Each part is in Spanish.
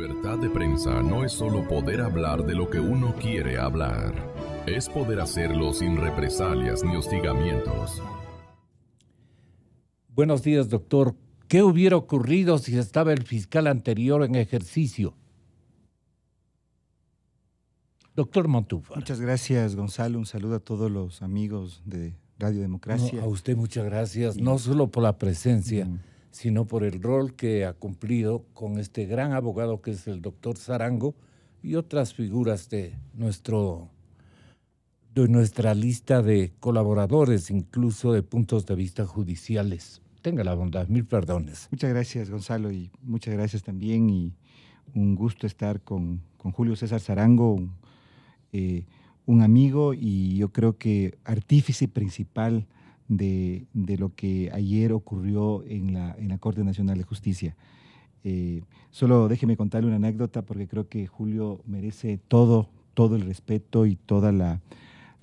Libertad de prensa no es solo poder hablar de lo que uno quiere hablar. Es poder hacerlo sin represalias ni hostigamientos. Buenos días, doctor. ¿Qué hubiera ocurrido si estaba el fiscal anterior en ejercicio? Doctor Montúfar. Muchas gracias, Gonzalo. Un saludo a todos los amigos de Radio Democracia. No, a usted muchas gracias, no solo por la presencia, sino por el rol que ha cumplido con este gran abogado que es el doctor Sarango y otras figuras de nuestra lista de colaboradores, incluso de puntos de vista judiciales. Tenga la bondad, mil perdones. Muchas gracias, Gonzalo, y muchas gracias también. Y un gusto estar con Julio César Sarango, un amigo y yo creo que artífice principal de lo que ayer ocurrió en la Corte Nacional de Justicia. Solo déjeme contarle una anécdota porque creo que Julio merece todo el respeto y toda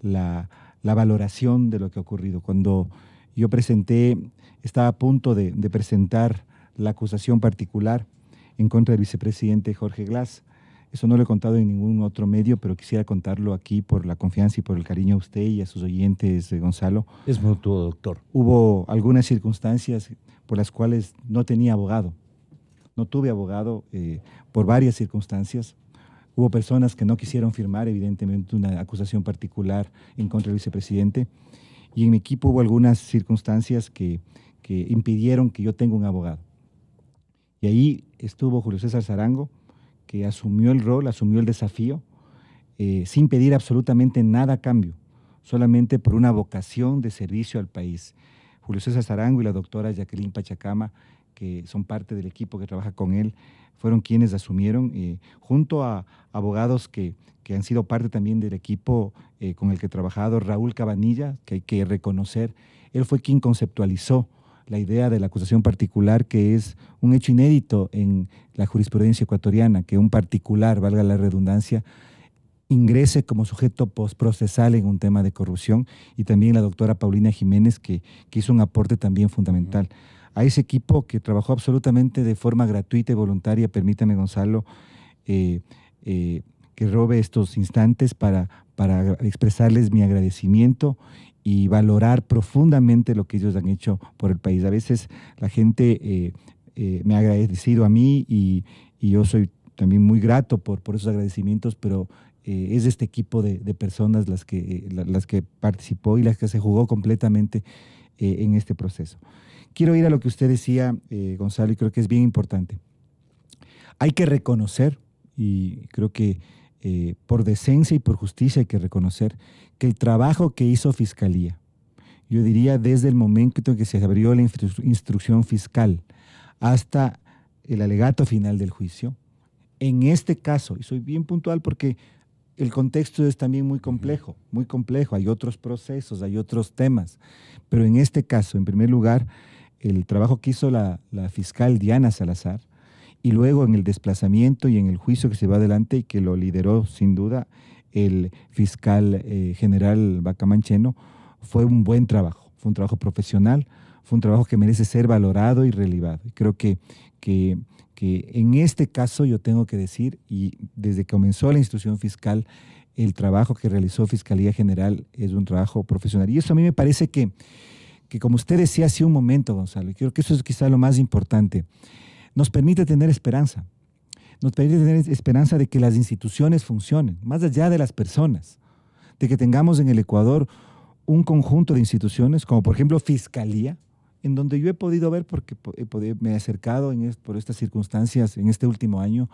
la valoración de lo que ha ocurrido. Cuando yo estaba a punto de presentar la acusación particular en contra del vicepresidente Jorge Glass. Eso no lo he contado en ningún otro medio, pero quisiera contarlo aquí por la confianza y por el cariño a usted y a sus oyentes, Gonzalo. Es mutuo, doctor. Hubo algunas circunstancias por las cuales no tenía abogado. No tuve abogado por varias circunstancias. Hubo personas que no quisieron firmar, evidentemente, una acusación particular en contra del vicepresidente. Y en mi equipo hubo algunas circunstancias que impidieron que yo tenga un abogado. Y ahí estuvo Julio César Sarango, que asumió el rol, asumió el desafío, sin pedir absolutamente nada a cambio, solamente por una vocación de servicio al país. Julio César Sarango y la doctora Jacqueline Pachacama, que son parte del equipo que trabaja con él, fueron quienes asumieron, junto a abogados que han sido parte también del equipo con el que he trabajado, Raúl Cabanilla, que hay que reconocer, él fue quien conceptualizó la idea de la acusación particular, que es un hecho inédito en la jurisprudencia ecuatoriana, que un particular, valga la redundancia, ingrese como sujeto postprocesal en un tema de corrupción, y también la doctora Paulina Jiménez, que hizo un aporte también fundamental. A ese equipo que trabajó absolutamente de forma gratuita y voluntaria, permítame, Gonzalo, que robe estos instantes para expresarles mi agradecimiento y valorar profundamente lo que ellos han hecho por el país. A veces la gente me ha agradecido a mí y yo soy también muy grato por esos agradecimientos, pero es este equipo de personas las que participó y las que se jugó completamente en este proceso. Quiero ir a lo que usted decía, Gonzalo, y creo que es bien importante. Hay que reconocer, y creo que por decencia y por justicia hay que reconocer que el trabajo que hizo Fiscalía, yo diría desde el momento en que se abrió la instrucción fiscal hasta el alegato final del juicio, en este caso, y soy bien puntual porque el contexto es también muy complejo, hay otros procesos, hay otros temas, pero en este caso, en primer lugar, el trabajo que hizo la fiscal Diana Salazar, y luego en el desplazamiento y en el juicio que se va adelante y que lo lideró sin duda el fiscal general Bacamancheno, fue un buen trabajo, fue un trabajo profesional, fue un trabajo que merece ser valorado y relevado. Y creo que en este caso yo tengo que decir, y desde que comenzó la instrucción fiscal, el trabajo que realizó Fiscalía General es un trabajo profesional. Y eso a mí me parece que como usted decía hace un momento, Gonzalo, y creo que eso es quizá lo más importante, nos permite tener esperanza. Nos permite tener esperanza de que las instituciones funcionen, más allá de las personas, de que tengamos en el Ecuador un conjunto de instituciones, como por ejemplo Fiscalía, en donde yo he podido ver, porque me he acercado por estas circunstancias en este último año,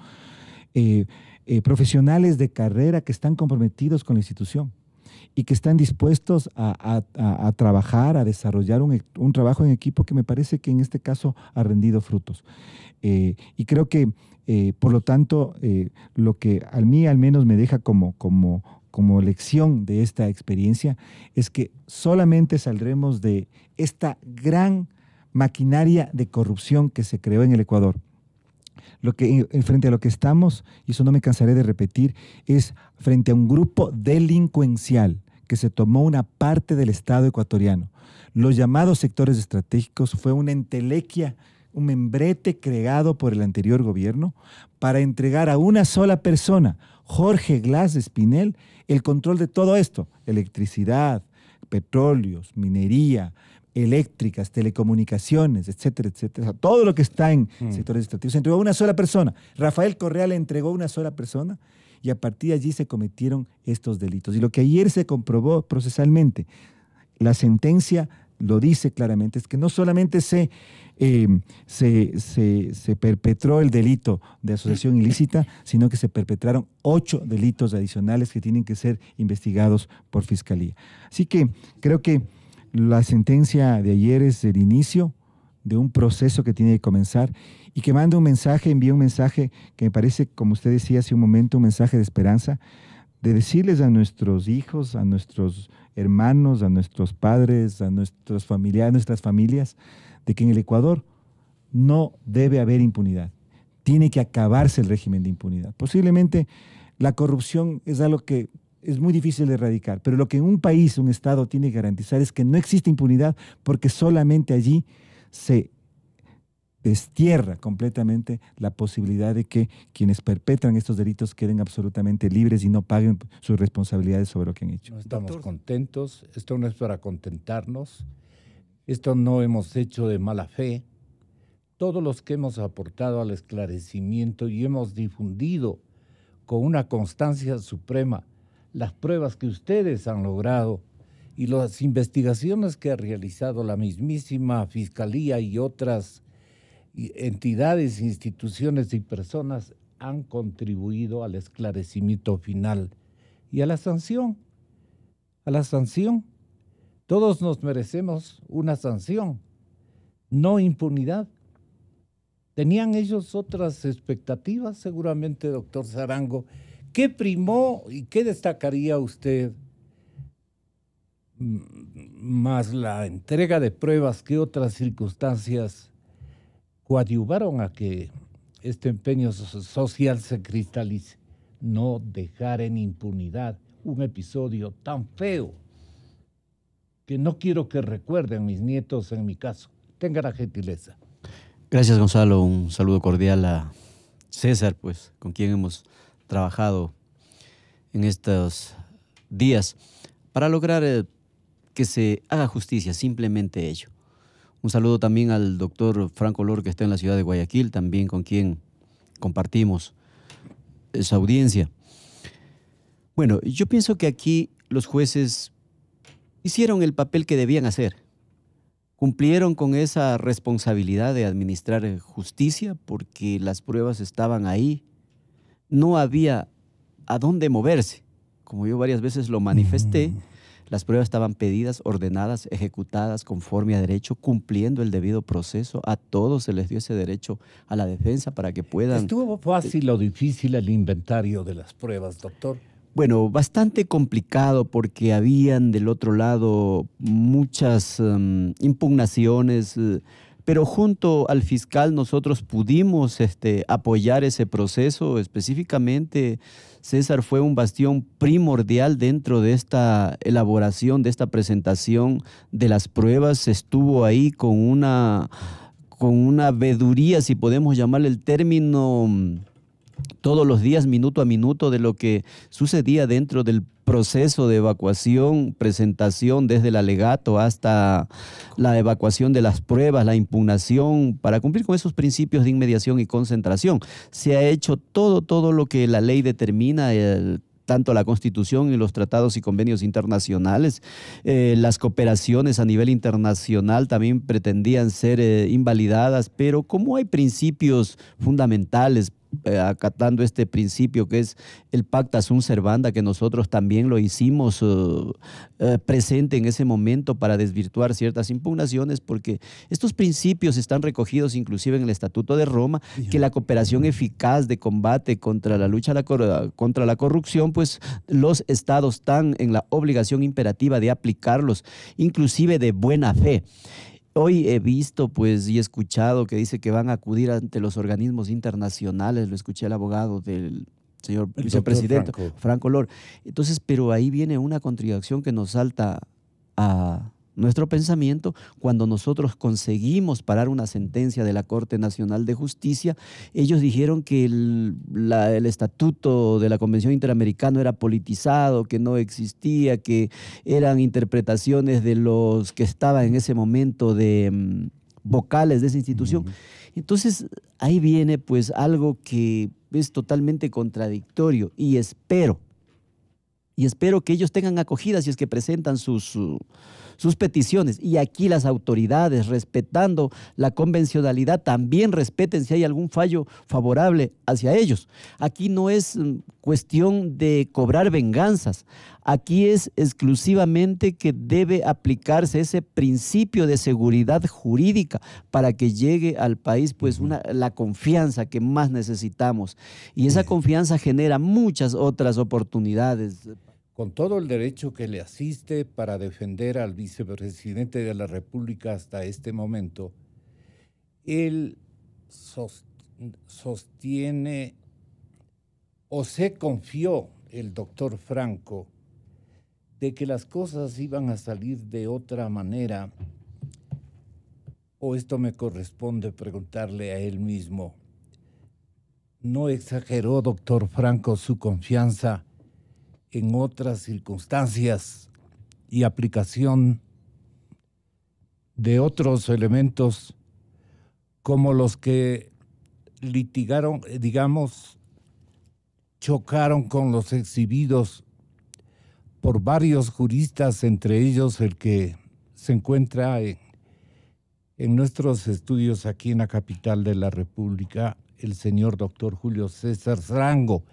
profesionales de carrera que están comprometidos con la institución y que están dispuestos a trabajar, a desarrollar un trabajo en equipo que me parece que en este caso ha rendido frutos. Y creo que, por lo tanto, lo que a mí al menos me deja como lección de esta experiencia es que solamente saldremos de esta gran maquinaria de corrupción que se creó en el Ecuador. Frente a lo que estamos, y eso no me cansaré de repetir, es frente a un grupo delincuencial que se tomó una parte del Estado ecuatoriano. Los llamados sectores estratégicos fue una entelequia un membrete creado por el anterior gobierno para entregar a una sola persona, Jorge Glass Espinel, el control de todo esto: electricidad, petróleos, minería, eléctricas, telecomunicaciones, etcétera, etcétera. O sea, todo lo que está en sectores extractivos se entregó a una sola persona. Rafael Correa le entregó a una sola persona y a partir de allí se cometieron estos delitos. Y lo que ayer se comprobó procesalmente, la sentencia lo dice claramente, es que no solamente se perpetró el delito de asociación ilícita, sino que se perpetraron 8 delitos adicionales que tienen que ser investigados por Fiscalía. Así que creo que la sentencia de ayer es el inicio de un proceso que tiene que comenzar y que manda un mensaje, envía un mensaje que me parece, como usted decía hace un momento, un mensaje de esperanza, de decirles a nuestros hijos, a nuestros hermanos, a nuestros padres, a nuestros familiares, a nuestras familias, de que en el Ecuador no debe haber impunidad. Tiene que acabarse el régimen de impunidad. Posiblemente la corrupción es algo que es muy difícil de erradicar, pero lo que un país, un Estado tiene que garantizar es que no existe impunidad, porque solamente allí se destierra completamente la posibilidad de que quienes perpetran estos delitos queden absolutamente libres y no paguen sus responsabilidades sobre lo que han hecho. No estamos contentos, esto no es para contentarnos, esto no hemos hecho de mala fe. Todos los que hemos aportado al esclarecimiento y hemos difundido con una constancia suprema las pruebas que ustedes han logrado y las investigaciones que ha realizado la mismísima Fiscalía y otras entidades, instituciones y personas han contribuido al esclarecimiento final y a la sanción. A la sanción. Todos nos merecemos una sanción, no impunidad. ¿Tenían ellos otras expectativas? Seguramente, doctor Sarango. ¿Qué primó y qué destacaría usted más la entrega de pruebas que otras circunstancias coadyuvaron a que este empeño social se cristalice? No dejar en impunidad un episodio tan feo que no quiero que recuerden mis nietos en mi caso. Tengan la gentileza. Gracias, Gonzalo. Un saludo cordial a César, pues, con quien hemos trabajado en estos días para lograr que se haga justicia, simplemente ello. Un saludo también al doctor Franco Lor, que está en la ciudad de Guayaquil, también con quien compartimos esa audiencia. Bueno, yo pienso que aquí los jueces hicieron el papel que debían hacer. Cumplieron con esa responsabilidad de administrar justicia porque las pruebas estaban ahí. No había a dónde moverse. Como yo varias veces lo manifesté, las pruebas estaban pedidas, ordenadas, ejecutadas conforme a derecho, cumpliendo el debido proceso. A todos se les dio ese derecho a la defensa para que puedan... ¿Estuvo fácil o difícil el inventario de las pruebas, doctor? Bueno, bastante complicado porque habían del otro lado muchas impugnaciones, pero junto al fiscal nosotros pudimos apoyar ese proceso. Específicamente, César fue un bastión primordial dentro de esta elaboración, de esta presentación de las pruebas. Estuvo ahí con una veeduría, si podemos llamarle el término, todos los días, minuto a minuto, de lo que sucedía dentro del proceso de evacuación, presentación desde el alegato hasta la evacuación de las pruebas, la impugnación, para cumplir con esos principios de inmediación y concentración. Se ha hecho todo lo que la ley determina, tanto la Constitución y los tratados y convenios internacionales. Las cooperaciones a nivel internacional también pretendían ser invalidadas, pero como hay principios fundamentales, acatando este principio que es el pacta sunt servanda, que nosotros también lo hicimos presente en ese momento para desvirtuar ciertas impugnaciones, porque estos principios están recogidos inclusive en el Estatuto de Roma, que la cooperación eficaz de combate contra la lucha contra la corrupción, pues los estados están en la obligación imperativa de aplicarlos, inclusive de buena fe. Hoy he visto pues y escuchado que dice que van a acudir ante los organismos internacionales. Lo escuché al abogado del señor vicepresidente Franco Lor. Entonces, pero ahí viene una contradicción que nos salta a nuestro pensamiento cuando nosotros conseguimos parar una sentencia de la Corte Nacional de Justicia. Ellos dijeron que el estatuto de la Convención Interamericana era politizado, que no existía, que eran interpretaciones de los que estaban en ese momento de vocales de esa institución. Entonces, ahí viene pues algo que es totalmente contradictorio y espero que ellos tengan acogida si es que presentan sus peticiones. Y aquí las autoridades, respetando la convencionalidad, también respeten si hay algún fallo favorable hacia ellos. Aquí no es cuestión de cobrar venganzas. Aquí es exclusivamente que debe aplicarse ese principio de seguridad jurídica para que llegue al país pues la confianza que más necesitamos. Y esa confianza genera muchas otras oportunidades. Con todo el derecho que le asiste para defender al vicepresidente de la República hasta este momento, él sostiene o se confió el doctor Franco de que las cosas iban a salir de otra manera, o esto me corresponde preguntarle a él mismo. ¿No exageró, doctor Franco, su confianza en otras circunstancias y aplicación de otros elementos como los que litigaron, digamos, chocaron con los exhibidos por varios juristas, entre ellos el que se encuentra en nuestros estudios aquí en la capital de la República, el señor doctor Julio César Srango?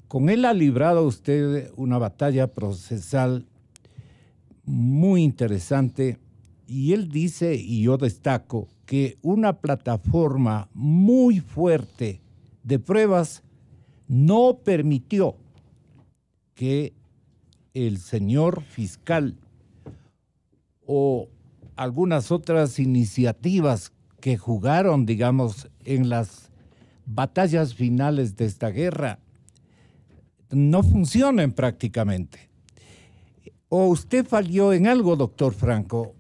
Con él ha librado usted una batalla procesal muy interesante y él dice, y yo destaco, que una plataforma muy fuerte de pruebas no permitió que el señor fiscal o algunas otras iniciativas que jugaron, digamos, en las batallas finales de esta guerra no funcionen prácticamente. ¿O usted falló en algo, doctor Franco?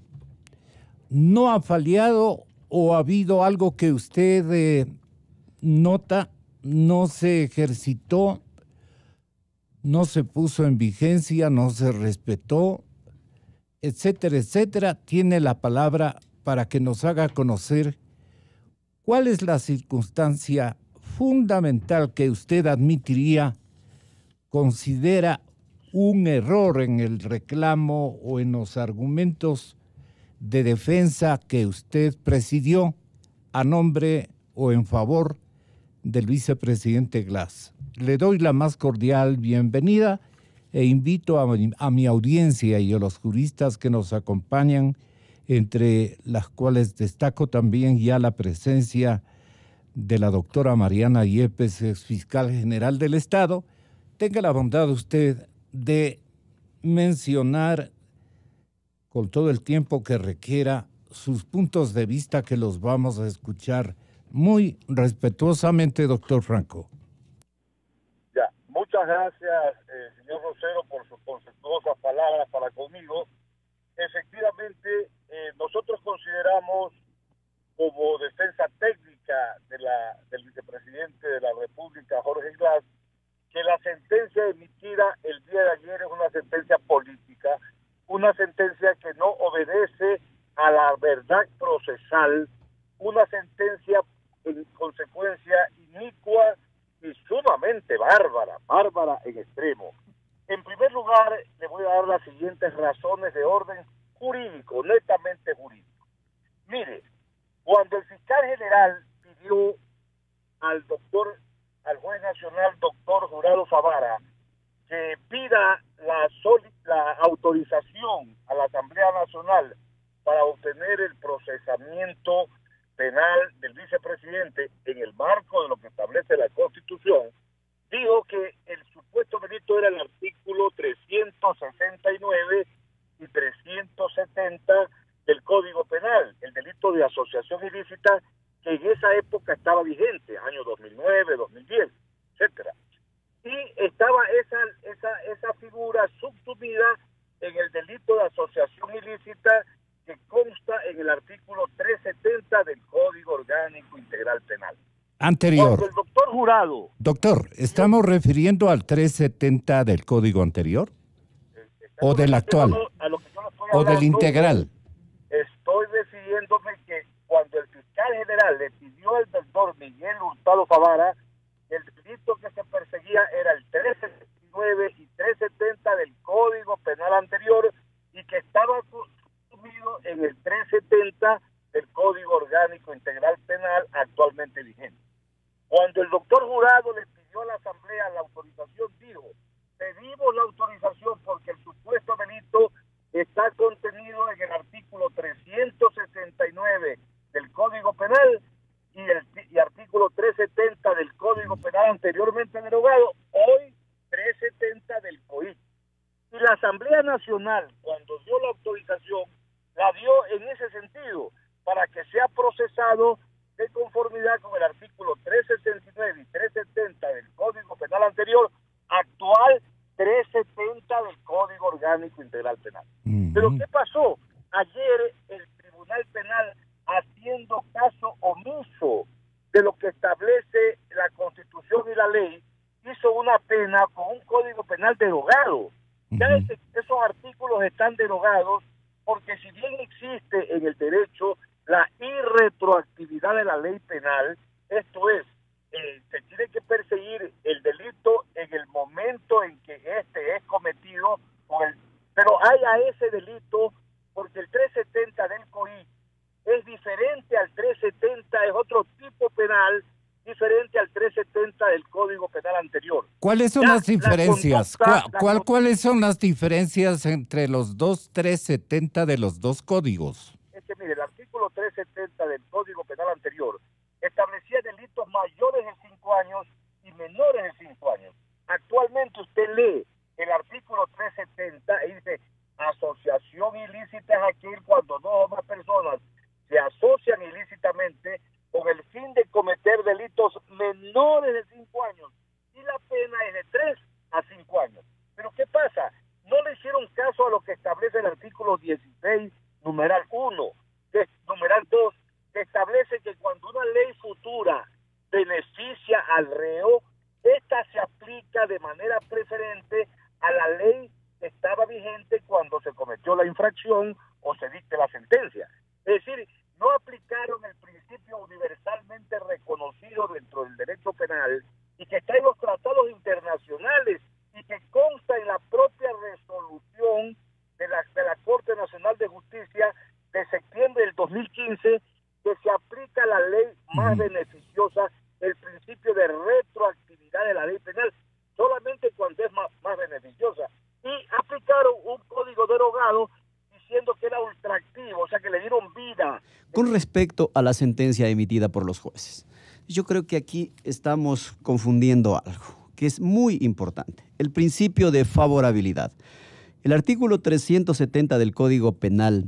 ¿No ha fallado o ha habido algo que usted nota, no se ejercitó, no se puso en vigencia, no se respetó, etcétera, etcétera? Tiene la palabra para que nos haga conocer cuál es la circunstancia fundamental que usted considera un error en el reclamo o en los argumentos de defensa que usted presidió a nombre o en favor del vicepresidente Glass. Le doy la más cordial bienvenida e invito a mi audiencia y a los juristas que nos acompañan, entre las cuales destaco también ya la presencia de la doctora Mariana Yepes, ex fiscal general del Estado. Tenga la bondad usted de mencionar con todo el tiempo que requiera sus puntos de vista, que los vamos a escuchar muy respetuosamente, doctor Franco. Ya, muchas gracias, señor Rosero, por sus conceptuosas palabras para conmigo. Efectivamente, nosotros consideramos como defensa técnica del vicepresidente de la República, Jorge Glass, que la sentencia emitida el día de ayer es una sentencia política, una sentencia que no obedece a la verdad procesal, una sentencia en consecuencia inicua y sumamente bárbara en extremo. En primer lugar, le voy a dar las siguientes razones de orden jurídico, netamente jurídico. Mire, cuando el fiscal general pidió al juez nacional, doctor Jurado Favara, que pida la autorización a la Asamblea Nacional para obtener el procesamiento penal del vicepresidente en el marco de lo que establece la Constitución, dijo que el supuesto delito era el artículo 369 y 370 del Código Penal, el delito de asociación ilícita, que en esa época estaba vigente, año 2009, 2010, etcétera. Y estaba esa figura subsumida en el delito de asociación ilícita que consta en el artículo 370 del Código Orgánico Integral Penal. Anterior. Cuando el doctor Jurado... Doctor, ¿estamos refiriendo al 370 del código anterior? ¿O del actual? ¿O del integral? Estoy refiriéndome que cuando el fiscal general le pidió al doctor Miguel Hurtado Favara, el delito que se perseguía era el 369 y 370 del Código Penal anterior y que estaba sumido en el 370 del Código Orgánico Integral Penal actualmente vigente. Cuando el doctor Jurado le pidió a la Asamblea la autorización, dijo: pedimos la autorización porque el supuesto delito está contenido en el artículo 369 del Código Penal y artículo 370 del Código Penal anteriormente derogado, hoy 370 del COI. Y la Asamblea Nacional, cuando dio la autorización, la dio en ese sentido, para que sea procesado de conformidad con el artículo 369 y 370 del Código Penal anterior, actual 370 del Código Orgánico Integral Penal. Pero ¿qué pasó? Ayer el Tribunal Penal, haciendo caso omiso de lo que establece la Constitución y la ley, hizo una pena con un Código Penal derogado. Ya esos artículos están derogados porque si bien existe en el derecho la irretroactividad de la ley penal, esto es, se tiene que perseguir el delito en el momento en que este es cometido, pero hay a ese delito porque el 370 del COI es diferente al 370, es otro tipo penal diferente al 370 del Código Penal anterior. ¿Cuáles son las diferencias? ¿Cuáles son las diferencias entre los dos 370 de los dos códigos? Es que mire, el artículo 370 del Código Penal anterior establecía delitos mayores de 5 años y menores de 5 años. Actualmente usted lee el artículo 370 y dice: asociación ilícita es aquel cuando dos o más personas se asocian ilícitamente con el fin de cometer delitos menores de 5 años y la pena es de 3 a 5 años. Pero ¿qué pasa? No le hicieron caso a lo que establece el artículo 16, numeral 1, numeral 2, que establece que cuando una ley futura beneficia al reo, esta se aplica de manera preferente a la ley que estaba vigente cuando se cometió la infracción o se dicte la sentencia. Es decir, no aplicaron el principio universalmente reconocido dentro del derecho penal y que está en los tratados internacionales y que consta en la propia resolución de la Corte Nacional de Justicia de septiembre del 2015, que se aplica la ley más beneficiosa, el principio de retroactividad de la ley penal, solamente cuando es más beneficiosa. Y aplicaron un código derogado diciendo que era ultraactivo, o sea que le dieron vida. Con respecto a la sentencia emitida por los jueces, yo creo que aquí estamos confundiendo algo que es muy importante, el principio de favorabilidad. El artículo 370 del Código Penal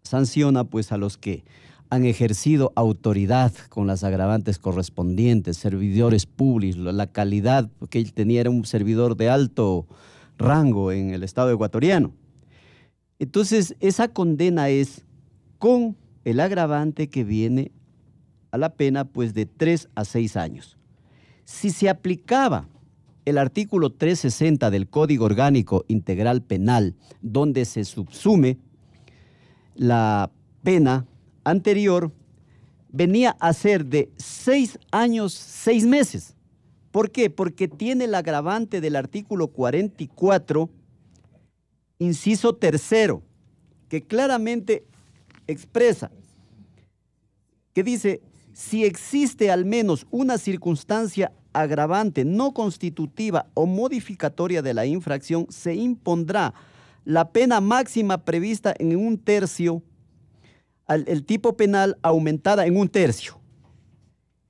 sanciona pues a los que han ejercido autoridad con las agravantes correspondientes, servidores públicos, la calidad, porque él era un servidor de alto rango en el Estado ecuatoriano. Entonces, esa condena es con el agravante que viene a la pena pues de 3 a 6 años. Si se aplicaba el artículo 360 del Código Orgánico Integral Penal, donde se subsume la pena anterior, venía a ser de 6 años, 6 meses. ¿Por qué? Porque tiene el agravante del artículo 44, inciso 3, que claramente expresa, que dice: si existe al menos una circunstancia agravante no constitutiva o modificatoria de la infracción, se impondrá la pena máxima prevista en 1/3, el tipo penal aumentada en 1/3.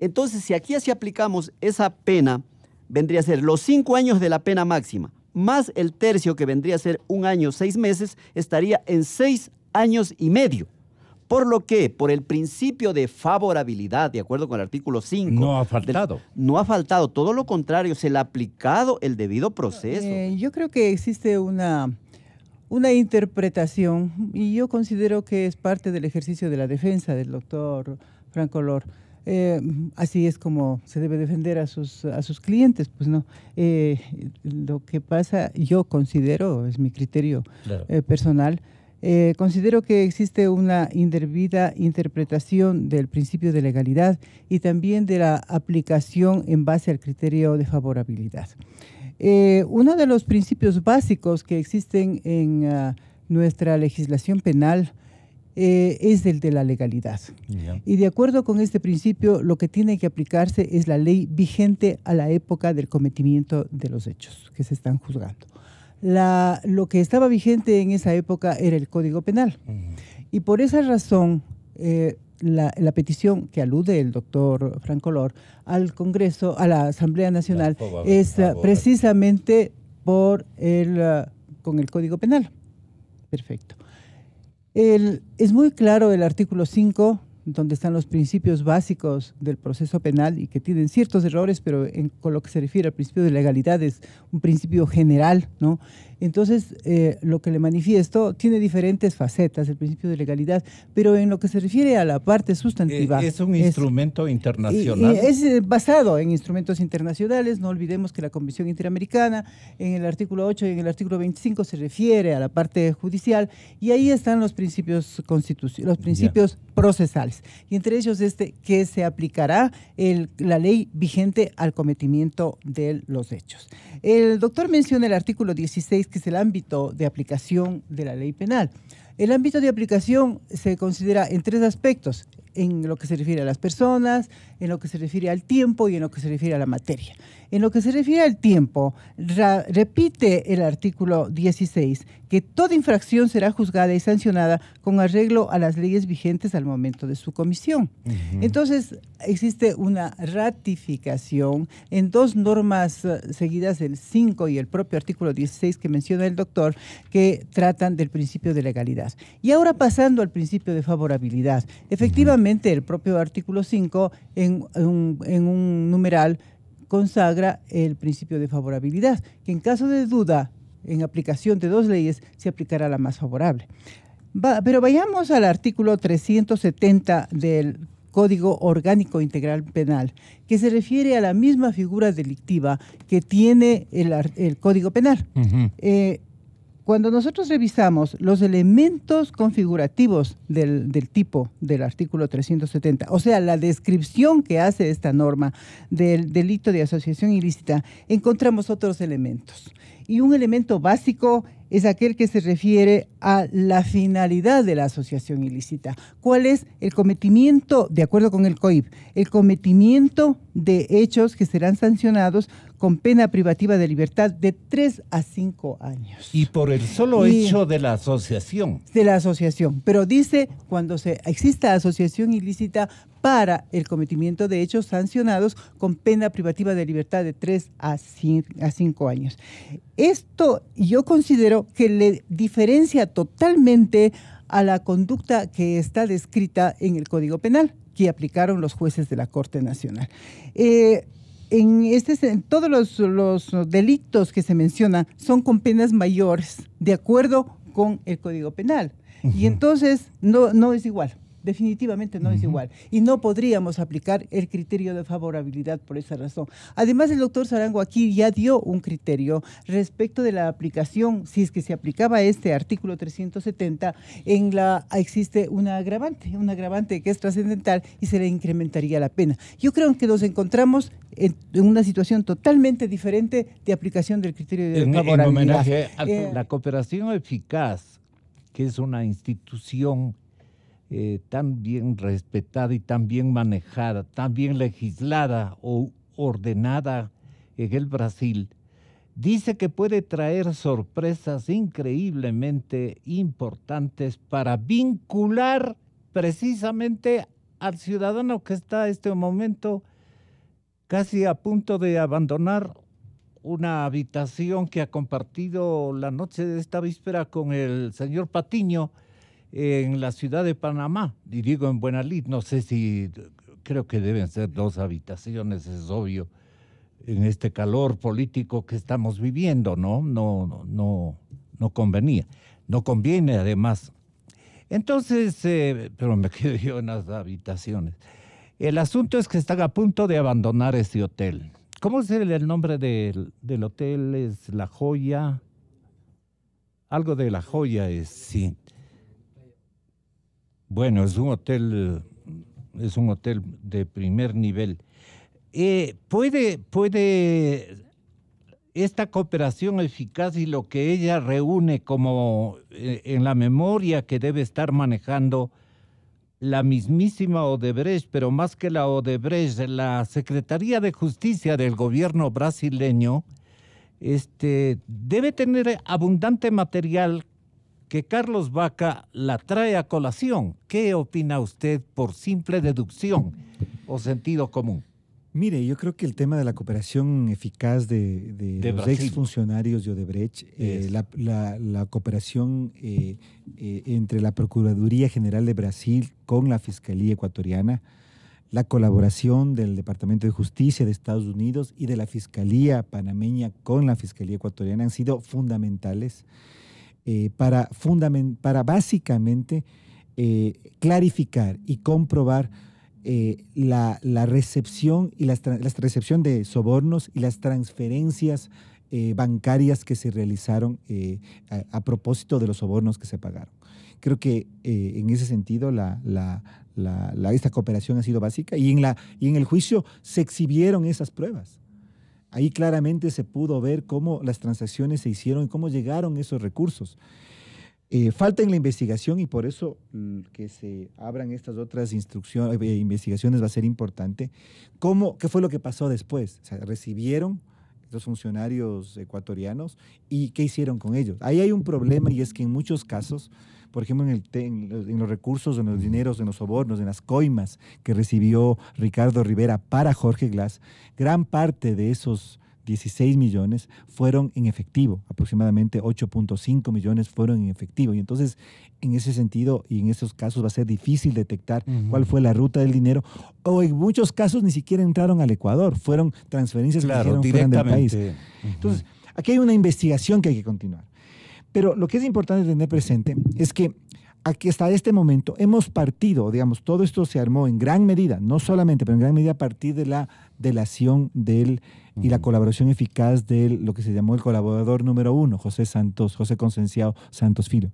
Entonces, si aquí así aplicamos esa pena, vendría a ser los 5 años de la pena máxima, más el tercio, que vendría a ser 1 año, 6 meses, estaría en 6 años y medio. Por lo que, por el principio de favorabilidad, de acuerdo con el artículo 5... No ha faltado. No ha faltado, todo lo contrario, se le ha aplicado el debido proceso. Yo creo que existe una una interpretación, y yo considero que es parte del ejercicio de la defensa del doctor Franco Lor. Así es como se debe defender a sus clientes, pues no. Lo que pasa, yo considero, es mi criterio personal, considero que existe una indebida interpretación del principio de legalidad y también de la aplicación en base al criterio de favorabilidad. Uno de los principios básicos que existen en nuestra legislación penal es el de la legalidad. Yeah. Y de acuerdo con este principio, lo que tiene que aplicarse es la ley vigente a la época del cometimiento de los hechos que se están juzgando. Lo que estaba vigente en esa época era el Código Penal. Y por esa razón, la petición que alude el doctor Franco Lor al Congreso, a la Asamblea Nacional, es precisamente con el Código Penal. Perfecto. Es muy claro el artículo 5, donde están los principios básicos del proceso penal y que tienen ciertos errores, pero con lo que se refiere al principio de legalidad es un principio general, ¿no? Entonces, lo que le manifiesto tiene diferentes facetas, el principio de legalidad, pero en lo que se refiere a la parte sustantiva... Es un instrumento internacional. Es basado en instrumentos internacionales. No olvidemos que la Convención Interamericana, en el artículo 8 y en el artículo 25, se refiere a la parte judicial, y ahí están los principios procesales. Y entre ellos que se aplicará la ley vigente al cometimiento de los hechos. El doctor menciona el artículo 16, que es el ámbito de aplicación de la ley penal. El ámbito de aplicación se considera en tres aspectos: en lo que se refiere a las personas, en lo que se refiere al tiempo y en lo que se refiere a la materia. En lo que se refiere al tiempo, repite el artículo 16 que toda infracción será juzgada y sancionada con arreglo a las leyes vigentes al momento de su comisión. Entonces, existe una ratificación en dos normas seguidas, el 5 y el propio artículo 16 que menciona el doctor, que tratan del principio de legalidad. Y ahora pasando al principio de favorabilidad. Efectivamente, el propio artículo 5 en un numeral consagra el principio de favorabilidad, que en caso de duda en aplicación de dos leyes se aplicará la más favorable. Pero vayamos al artículo 370 del Código Orgánico Integral Penal, que se refiere a la misma figura delictiva que tiene el Código Penal. Cuando nosotros revisamos los elementos configurativos del tipo del artículo 370, o sea, la descripción que hace esta norma del delito de asociación ilícita, encontramos otros elementos. Y un elemento básico es aquel que se refiere a la finalidad de la asociación ilícita. ¿Cuál es el cometimiento, de acuerdo con el COIP, el cometimiento de hechos que serán sancionados con pena privativa de libertad de 3 a 5 años? Y por el solo hecho de la asociación. De la asociación. Pero dice, cuando exista asociación ilícita para el cometimiento de hechos sancionados con pena privativa de libertad de 3 a 5 años. Esto yo considero que le diferencia totalmente a la conducta que está descrita en el Código Penal, que aplicaron los jueces de la Corte Nacional. En todos los delitos que se mencionan son con penas mayores, de acuerdo con el Código Penal. Y entonces no es igual. Definitivamente no es igual. Y no podríamos aplicar el criterio de favorabilidad por esa razón. Además, el doctor Sarango aquí ya dio un criterio respecto de la aplicación. Si es que se aplicaba este artículo 370, existe un agravante que es trascendental y se le incrementaría la pena. Yo creo que nos encontramos en una situación totalmente diferente de aplicación del criterio de favorabilidad. En homenaje a la cooperación eficaz, que es una institución tan bien respetada y tan bien manejada, tan bien legislada o ordenada en el Brasil, dice que puede traer sorpresas increíblemente importantes para vincular precisamente al ciudadano que está en este momento casi a punto de abandonar una habitación que ha compartido la noche de esta víspera con el señor Patiño en la ciudad de Panamá, y digo en Buenalid, no sé si, creo que deben ser 2 habitaciones, es obvio, en este calor político que estamos viviendo, no convenía. No conviene, además. Entonces, pero me quedo yo en las habitaciones. El asunto es que están a punto de abandonar ese hotel. ¿Cómo es el nombre del hotel? ¿Es La Joya? Algo de La Joya es, sí. Bueno, es un hotel de primer nivel. ¿Puede esta cooperación eficaz y lo que ella reúne como en la memoria que debe estar manejando la mismísima Odebrecht, pero más que la Odebrecht, la Secretaría de Justicia del gobierno brasileño, debe tener abundante material que Carlos Vaca la trae a colación? ¿Qué opina usted por simple deducción o sentido común? Mire, yo creo que el tema de la cooperación eficaz de los Brasil. exfuncionarios de Odebrecht, la cooperación entre la Procuraduría General de Brasil con la Fiscalía Ecuatoriana, la colaboración del Departamento de Justicia de Estados Unidos y de la Fiscalía Panameña con la Fiscalía Ecuatoriana han sido fundamentales para básicamente clarificar y comprobar la recepción y la recepción de sobornos y las transferencias bancarias que se realizaron a propósito de los sobornos que se pagaron. Creo que en ese sentido esta cooperación ha sido básica y en el juicio se exhibieron esas pruebas. Ahí claramente se pudo ver cómo las transacciones se hicieron y cómo llegaron esos recursos. Falta en la investigación y por eso que se abran estas otras investigaciones va a ser importante. ¿Qué fue lo que pasó después? O sea, recibieron los funcionarios ecuatorianos y ¿qué hicieron con ellos? Ahí hay un problema y es que en muchos casos, por ejemplo, en los recursos, en los dineros, en los sobornos, en las coimas que recibió Ricardo Rivera para Jorge Glass, gran parte de esos 16 millones fueron en efectivo, aproximadamente 8.5 millones fueron en efectivo. Y entonces, en ese sentido y en esos casos va a ser difícil detectar cuál fue la ruta del dinero, o en muchos casos ni siquiera entraron al Ecuador, fueron transferencias que hicieron fuera del país. Entonces, aquí hay una investigación que hay que continuar. Pero lo que es importante tener presente es que aquí hasta este momento hemos partido, digamos, todo esto se armó en gran medida, no solamente, pero en gran medida a partir de la delación y la colaboración eficaz de lo que se llamó el colaborador número 1, José Concenciao Santos Filo.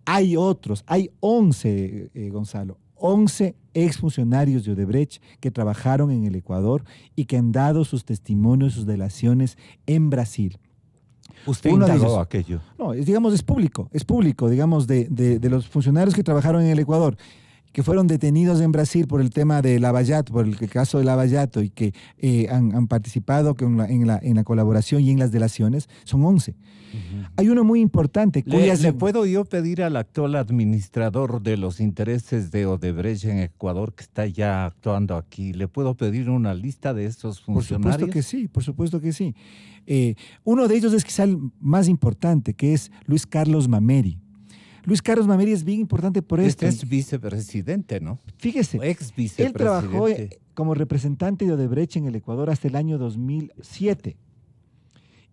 Hay 11, Gonzalo, 11 exfuncionarios de Odebrecht que trabajaron en el Ecuador y que han dado sus testimonios, sus delaciones en Brasil. ¿Usted indagó aquello? No, es público, digamos, de los funcionarios que trabajaron en el Ecuador, que fueron detenidos en Brasil por el tema de Lavallato, por el caso de Lavallato, y que han participado en la colaboración y en las delaciones, son 11. Hay uno muy importante. ¿Le puedo yo pedir al actual administrador de los intereses de Odebrecht en Ecuador, que está ya actuando aquí, le puedo pedir una lista de estos funcionarios? Por supuesto que sí. Uno de ellos es quizá el más importante, que es Luis Carlos Mameri. Luis Carlos Mameri es bien importante por esto. Este es vicepresidente, ¿no? Fíjese, ex vicepresidente. Él trabajó como representante de Odebrecht en el Ecuador hasta el año 2007.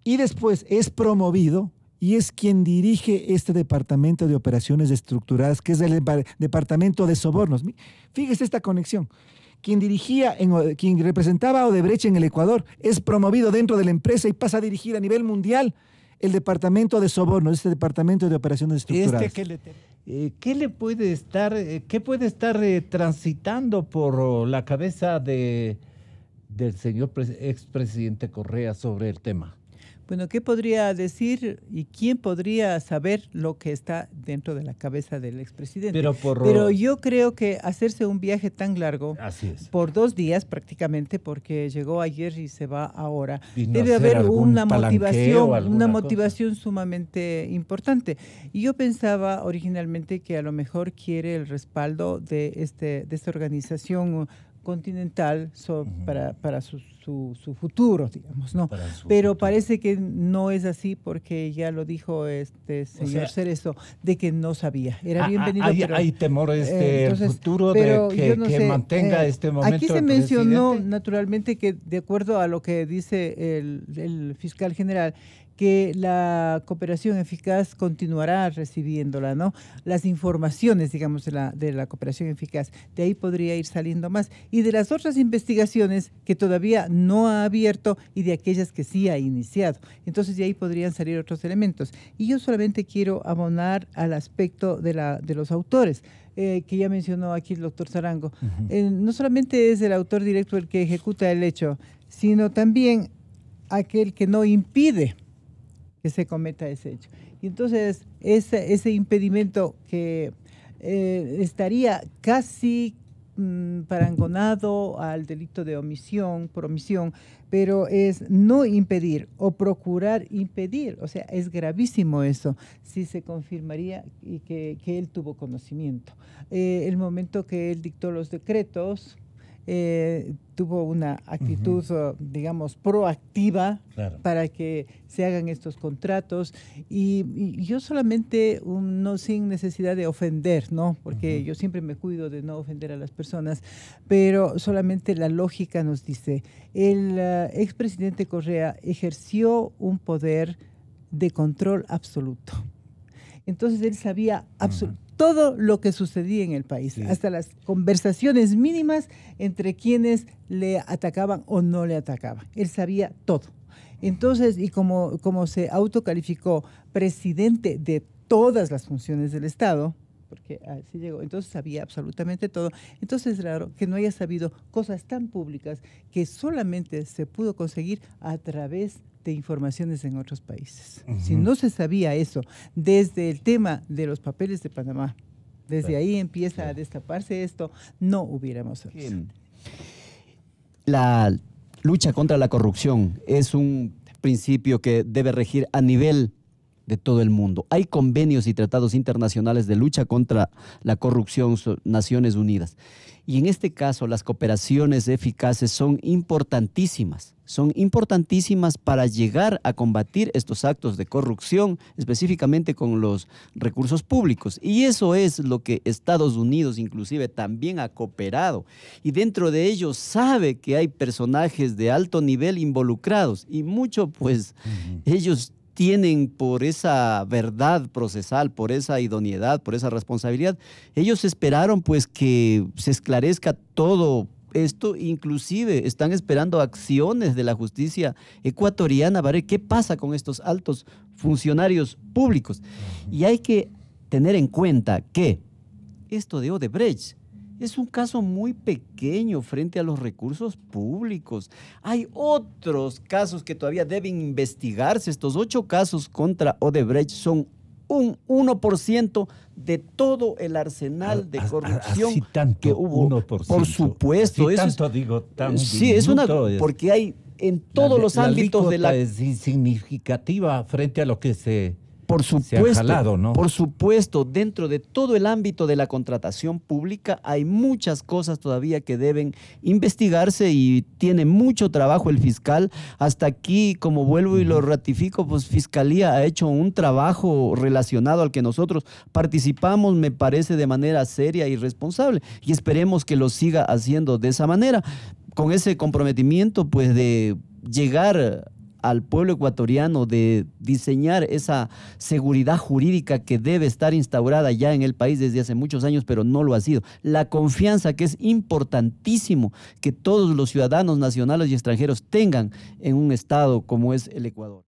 Y después es promovido y es quien dirige este departamento de operaciones estructuradas, que es el departamento de sobornos. Fíjese esta conexión. Quien representaba a Odebrecht en el Ecuador es promovido dentro de la empresa y pasa a dirigir a nivel mundial el departamento de sobornos, este departamento de operaciones estructuradas. ¿Qué puede estar transitando por la cabeza del señor expresidente Correa sobre el tema? Bueno, ¿qué podría decir y quién podría saber lo que está dentro de la cabeza del expresidente? Pero yo creo que hacerse un viaje tan largo, por 2 días prácticamente, porque llegó ayer y se va ahora, debe haber una motivación sumamente importante. Y yo pensaba originalmente que a lo mejor quiere el respaldo de esta organización continental para sus su futuro, digamos, ¿no? Pero parece que no es así porque ya lo dijo señor Cerezo, de que no sabía. Era bienvenido. Hay temores del futuro pero de que mantenga este momento. Aquí se mencionó naturalmente que de acuerdo a lo que dice el fiscal general, que la cooperación eficaz continuará recibiéndola, ¿no? Las informaciones, digamos, de la cooperación eficaz. De ahí podría ir saliendo más. Y de las otras investigaciones que todavía no ha abierto y de aquellas que sí ha iniciado. Entonces de ahí podrían salir otros elementos. Y yo solamente quiero abonar al aspecto de los autores. Que ya mencionó aquí el doctor Zarango. No solamente es el autor directo el que ejecuta el hecho, sino también aquel que no impide que se cometa ese hecho. Y entonces ese impedimento que estaría casi parangonado al delito de omisión, por omisión, pero es no impedir o procurar impedir, o sea, es gravísimo eso, si se confirmaría y que él tuvo conocimiento. El momento que él dictó los decretos, tuvo una actitud, digamos, proactiva para que se hagan estos contratos y yo solamente, no sin necesidad de ofender, ¿no? Porque yo siempre me cuido de no ofender a las personas, pero solamente la lógica nos dice, el expresidente Correa ejerció un poder de control absoluto. Entonces él sabía todo lo que sucedía en el país, hasta las conversaciones mínimas entre quienes le atacaban o no le atacaban. Él sabía todo. Entonces, y como se autocalificó presidente de todas las funciones del Estado, porque así llegó, entonces sabía absolutamente todo. Entonces es raro que no haya sabido cosas tan públicas que solamente se pudo conseguir a través de informaciones en otros países. Si no se sabía eso desde el tema de los papeles de Panamá, desde ahí empieza a destaparse esto, no hubiéramos sabido. La lucha contra la corrupción es un principio que debe regir a nivel de todo el mundo. Hay convenios y tratados internacionales de lucha contra la corrupción, Naciones Unidas. Y en este caso, las cooperaciones eficaces son importantísimas para llegar a combatir estos actos de corrupción, específicamente con los recursos públicos. Y eso es lo que Estados Unidos inclusive también ha cooperado. Y dentro de ellos sabe que hay personajes de alto nivel involucrados y mucho, pues, ellos tienen por esa verdad procesal, por esa idoneidad, por esa responsabilidad. Ellos esperaron pues que se esclarezca todo esto, inclusive están esperando acciones de la justicia ecuatoriana para ver qué pasa con estos altos funcionarios públicos. Y hay que tener en cuenta que esto de Odebrecht es un caso muy pequeño frente a los recursos públicos. Hay otros casos que todavía deben investigarse. Estos 8 casos contra Odebrecht son un 1% de todo el arsenal de corrupción así tanto, que hubo. 1%. Por supuesto. Así Eso tanto digo, tan sí, es una, porque hay en todos los ámbitos de la... es insignificativa frente a lo que se... Por supuesto, se ha jalado, ¿no? Por supuesto, dentro de todo el ámbito de la contratación pública hay muchas cosas todavía que deben investigarse y tiene mucho trabajo el fiscal. Hasta aquí, como vuelvo y lo ratifico, pues Fiscalía ha hecho un trabajo relacionado al que nosotros participamos, me parece, de manera seria y responsable. Y esperemos que lo siga haciendo de esa manera, con ese comprometimiento, pues, de llegar al pueblo ecuatoriano, de diseñar esa seguridad jurídica que debe estar instaurada ya en el país desde hace muchos años, pero no lo ha sido. La confianza, que es importantísimo que todos los ciudadanos nacionales y extranjeros tengan en un Estado como es el Ecuador.